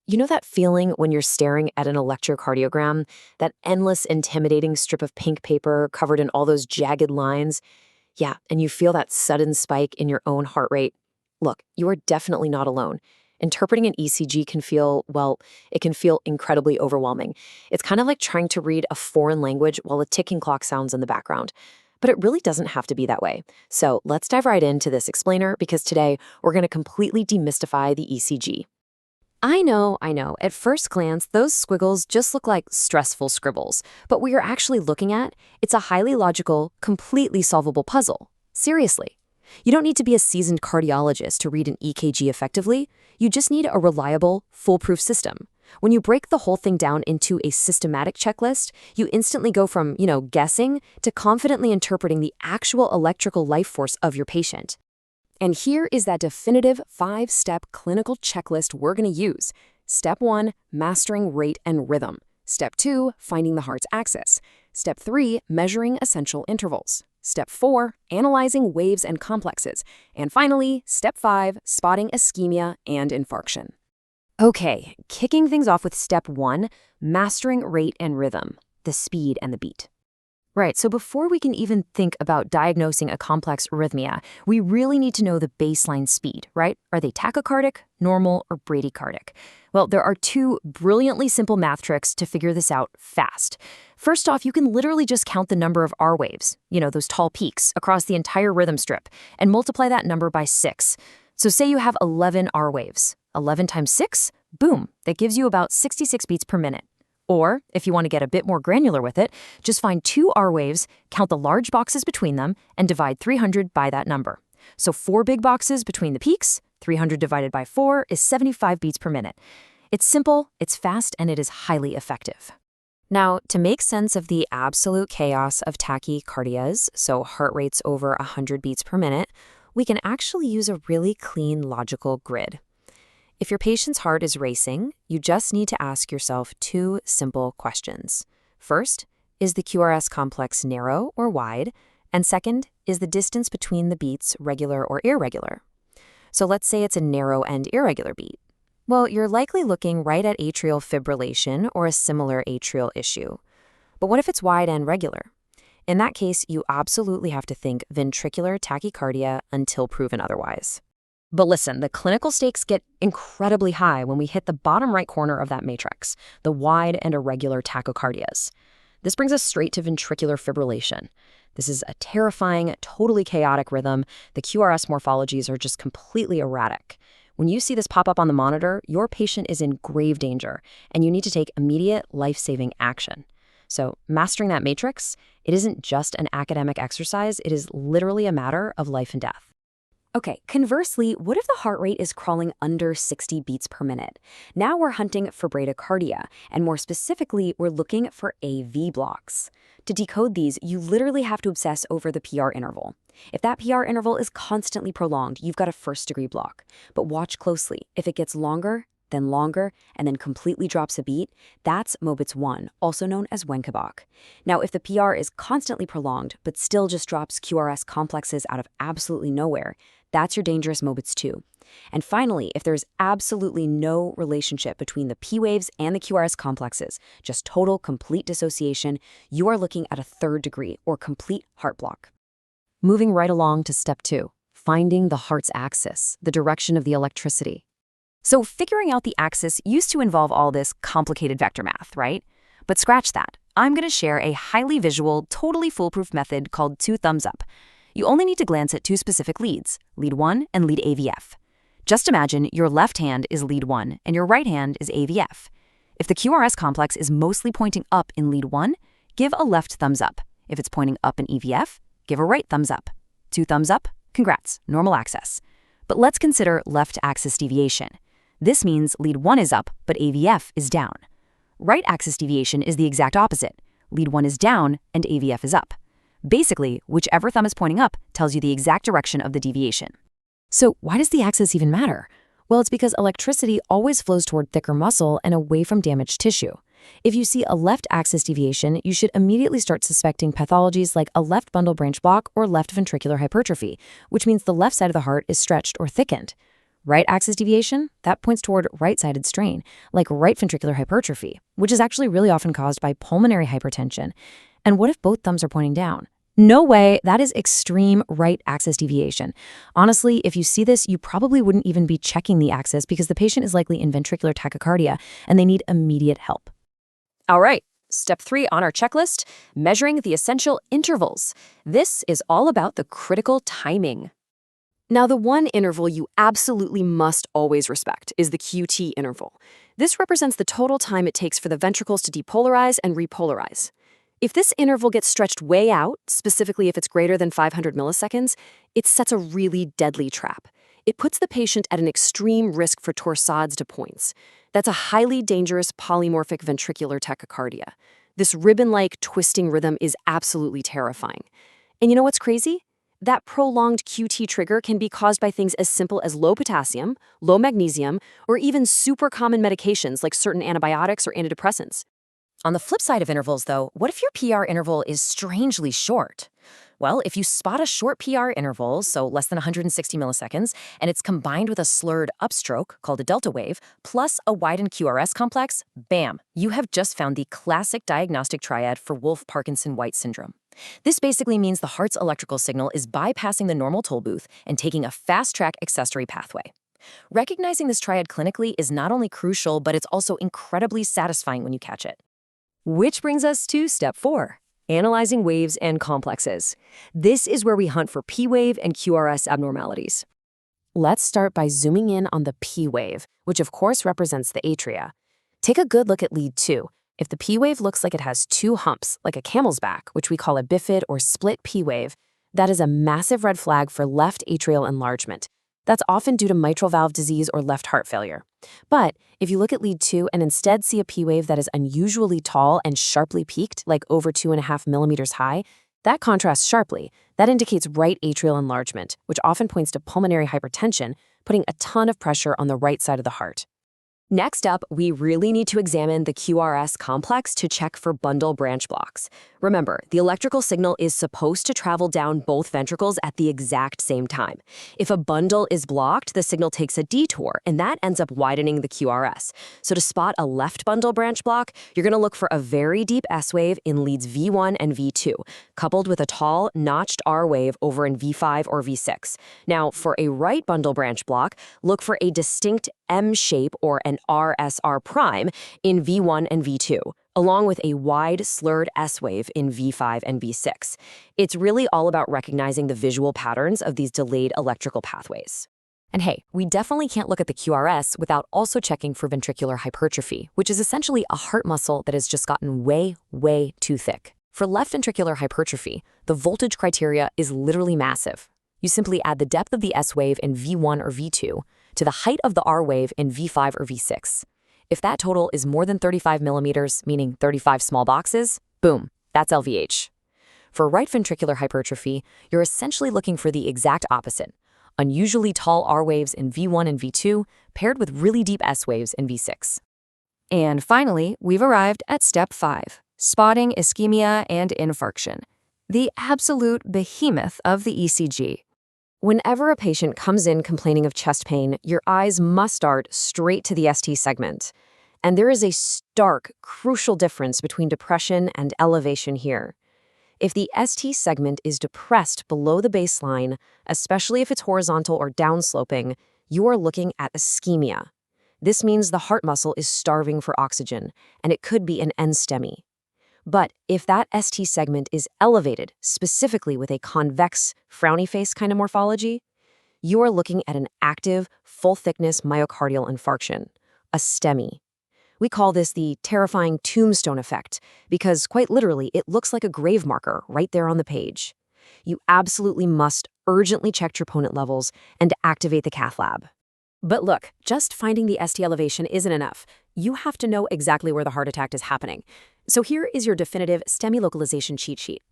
You know that feeling when you're staring at an electrocardiogram? That endless, intimidating strip of pink paper covered in all those jagged lines? Yeah, and you feel that sudden spike in your own heart rate. Look, you are definitely not alone. Interpreting an ECG can feel, well, it can feel incredibly overwhelming. It's kind of like trying to read a foreign language while a ticking clock sounds in the background. But it really doesn't have to be that way. So let's dive right into this explainer because today we're going to completely demystify the ECG. I know. At first glance, those squiggles just look like stressful scribbles. But what you're actually looking at, it's a highly logical, completely solvable puzzle. Seriously. You don't need to be a seasoned cardiologist to read an EKG effectively. You just need a reliable, foolproof system. When you break the whole thing down into a systematic checklist, you instantly go from, guessing to confidently interpreting the actual electrical life force of your patient. And here is that definitive 5-step clinical checklist we're going to use. Step 1, mastering rate and rhythm. Step 2, finding the heart's axis. Step 3, measuring essential intervals. Step 4, analyzing waves and complexes. And finally, Step 5, spotting ischemia and infarction. Okay, kicking things off with Step 1, mastering rate and rhythm, the speed and the beat. Right, so before we can even think about diagnosing a complex arrhythmia, we really need to know the baseline speed, right? Are they tachycardic, normal, or bradycardic? Well, there are two brilliantly simple math tricks to figure this out fast. First off, you can literally just count the number of R waves, those tall peaks, across the entire rhythm strip, and multiply that number by 6. So say you have 11 R waves. 11 times 6? Boom, that gives you about 66 beats per minute. Or, if you want to get a bit more granular with it, just find 2 R waves, count the large boxes between them, and divide 300 by that number. So 4 big boxes between the peaks, 300 divided by 4 is 75 beats per minute. It's simple, it's fast, and it is highly effective. Now, to make sense of the absolute chaos of tachycardias, so heart rates over 100 beats per minute, we can actually use a really clean logical grid. If your patient's heart is racing, you just need to ask yourself 2 simple questions. First, is the QRS complex narrow or wide? And second, is the distance between the beats regular or irregular? So let's say it's a narrow and irregular beat. Well, you're likely looking right at atrial fibrillation or a similar atrial issue. But what if it's wide and regular? In that case, you absolutely have to think ventricular tachycardia until proven otherwise. But listen, the clinical stakes get incredibly high when we hit the bottom right corner of that matrix, the wide and irregular tachycardias. This brings us straight to ventricular fibrillation. This is a terrifying, totally chaotic rhythm. The QRS morphologies are just completely erratic. When you see this pop up on the monitor, your patient is in grave danger, and you need to take immediate, life-saving action. So mastering that matrix, it isn't just an academic exercise, it is literally a matter of life and death. Okay, conversely, what if the heart rate is crawling under 60 beats per minute? Now we're hunting for bradycardia, and more specifically, we're looking for AV blocks. To decode these, you literally have to obsess over the PR interval. If that PR interval is constantly prolonged, you've got a first-degree block. But watch closely. If it gets longer, and then completely drops a beat, that's Mobitz 1, also known as Wenkebach. Now, if the PR is constantly prolonged, but still just drops QRS complexes out of absolutely nowhere, that's your dangerous Mobitz 2. And finally, if there's absolutely no relationship between the P waves and the QRS complexes, just total, complete dissociation, you are looking at a 3rd degree or complete heart block. Moving right along to step 2, finding the heart's axis, the direction of the electricity. So figuring out the axis used to involve all this complicated vector math, right? But scratch that. I'm going to share a highly visual, totally foolproof method called 2 thumbs up. You only need to glance at 2 specific leads, lead 1 and lead AVF. Just imagine your left hand is lead 1 and your right hand is AVF. If the QRS complex is mostly pointing up in lead 1, give a left thumbs up. If it's pointing up in EVF, give a right thumbs up. 2 thumbs up? Congrats, normal access. But let's consider left axis deviation. This means lead 1 is up, but AVF is down. Right axis deviation is the exact opposite. Lead 1 is down, and AVF is up. Basically, whichever thumb is pointing up tells you the exact direction of the deviation. So why does the axis even matter? Well, it's because electricity always flows toward thicker muscle and away from damaged tissue. If you see a left axis deviation, you should immediately start suspecting pathologies like a left bundle branch block or left ventricular hypertrophy, which means the left side of the heart is stretched or thickened. Right axis deviation, that points toward right-sided strain, like right ventricular hypertrophy, which is actually really often caused by pulmonary hypertension. And what if both thumbs are pointing down? No way, that is extreme right axis deviation. Honestly, if you see this, you probably wouldn't even be checking the axis because the patient is likely in ventricular tachycardia and they need immediate help. All right, step 3 on our checklist, measuring the essential intervals. This is all about the critical timing. Now, the one interval you absolutely must always respect is the QT interval. This represents the total time it takes for the ventricles to depolarize and repolarize. If this interval gets stretched way out, specifically if it's greater than 500 milliseconds, it sets a really deadly trap. It puts the patient at an extreme risk for torsades de pointes. That's a highly dangerous polymorphic ventricular tachycardia. This ribbon-like twisting rhythm is absolutely terrifying. And you know what's crazy? That prolonged QT trigger can be caused by things as simple as low potassium, low magnesium, or even super common medications like certain antibiotics or antidepressants. On the flip side of intervals, though, what if your PR interval is strangely short? Well, if you spot a short PR interval, so less than 160 milliseconds, and it's combined with a slurred upstroke called a delta wave, plus a widened QRS complex, bam, you have just found the classic diagnostic triad for Wolff-Parkinson-White syndrome. This basically means the heart's electrical signal is bypassing the normal toll booth and taking a fast-track accessory pathway. Recognizing this triad clinically is not only crucial, but it's also incredibly satisfying when you catch it. Which brings us to step 4, analyzing waves and complexes. This is where we hunt for P wave and QRS abnormalities. Let's start by zooming in on the P wave, which of course represents the atria. Take a good look at lead 2. If the P wave looks like it has 2 humps, like a camel's back, which we call a bifid or split P wave, that is a massive red flag for left atrial enlargement. That's often due to mitral valve disease or left heart failure. But if you look at lead 2 and instead see a P wave that is unusually tall and sharply peaked, like over 2.5 millimeters high, that contrasts sharply. That indicates right atrial enlargement, which often points to pulmonary hypertension, putting a ton of pressure on the right side of the heart. Next up, we really need to examine the QRS complex to check for bundle branch blocks. Remember, the electrical signal is supposed to travel down both ventricles at the exact same time. If a bundle is blocked, the signal takes a detour, and that ends up widening the QRS. So to spot a left bundle branch block, you're going to look for a very deep S wave in leads V1 and V2, coupled with a tall, notched R wave over in V5 or V6. Now, for a right bundle branch block, look for a distinct M shape or an RSR prime in V1 and V2, along with a wide slurred S wave in V5 and V6. It's really all about recognizing the visual patterns of these delayed electrical pathways. And hey, we definitely can't look at the QRS without also checking for ventricular hypertrophy, which is essentially a heart muscle that has just gotten way, way too thick. For left ventricular hypertrophy, the voltage criteria is literally massive. You simply add the depth of the S wave in V1 or V2 to the height of the R wave in V5 or V6. If that total is more than 35 millimeters, meaning 35 small boxes, boom, that's LVH. For right ventricular hypertrophy, you're essentially looking for the exact opposite. Unusually tall R waves in V1 and V2 paired with really deep S waves in V6. And finally, we've arrived at step 5, spotting ischemia and infarction, the absolute behemoth of the ECG. Whenever a patient comes in complaining of chest pain, your eyes must dart straight to the ST segment. And there is a stark, crucial difference between depression and elevation here. If the ST segment is depressed below the baseline, especially if it's horizontal or downsloping, you are looking at ischemia. This means the heart muscle is starving for oxygen, and it could be an NSTEMI. But if that ST segment is elevated, specifically with a convex, frowny face kind of morphology, you are looking at an active, full-thickness myocardial infarction, a STEMI. We call this the terrifying tombstone effect because, quite literally, it looks like a grave marker right there on the page. You absolutely must urgently check troponin levels and activate the cath lab. But look, just finding the ST elevation isn't enough. You have to know exactly where the heart attack is happening. So here is your definitive STEMI localization cheat sheet.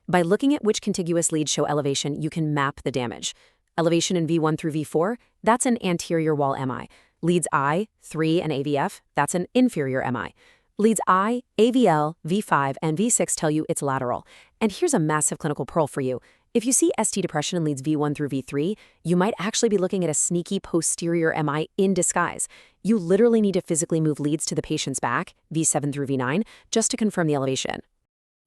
By looking at which contiguous leads show elevation, you can map the damage. Elevation in V1 through V4, that's an anterior wall MI. Leads I, 3, and AVF, that's an inferior MI. Leads I, AVL, V5, and V6 tell you it's lateral. And here's a massive clinical pearl for you. If you see ST depression in leads V1 through V3, you might actually be looking at a sneaky posterior MI in disguise. You literally need to physically move leads to the patient's back, V7 through V9, just to confirm the elevation.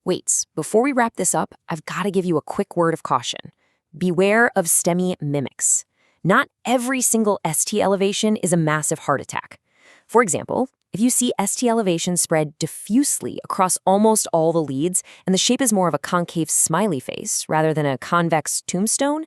Wait, before we wrap this up, I've got to give you a quick word of caution. Beware of STEMI mimics. Not every single ST elevation is a massive heart attack. For example, if you see ST elevation spread diffusely across almost all the leads and the shape is more of a concave smiley face rather than a convex tombstone,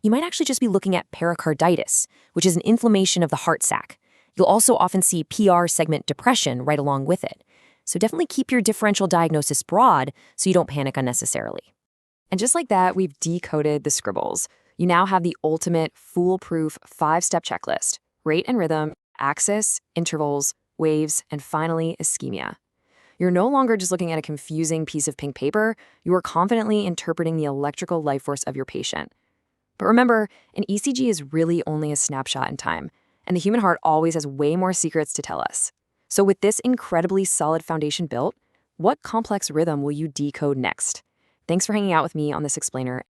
you might actually just be looking at pericarditis, which is an inflammation of the heart sac. You'll also often see PR segment depression right along with it. So definitely keep your differential diagnosis broad so you don't panic unnecessarily. And just like that, we've decoded the scribbles. You now have the ultimate foolproof 5-step checklist: rate and rhythm, axis, intervals, waves, and finally, ischemia. You're no longer just looking at a confusing piece of pink paper, you are confidently interpreting the electrical life force of your patient. But remember, an ECG is really only a snapshot in time, and the human heart always has way more secrets to tell us. So with this incredibly solid foundation built, what complex rhythm will you decode next? Thanks for hanging out with me on this explainer,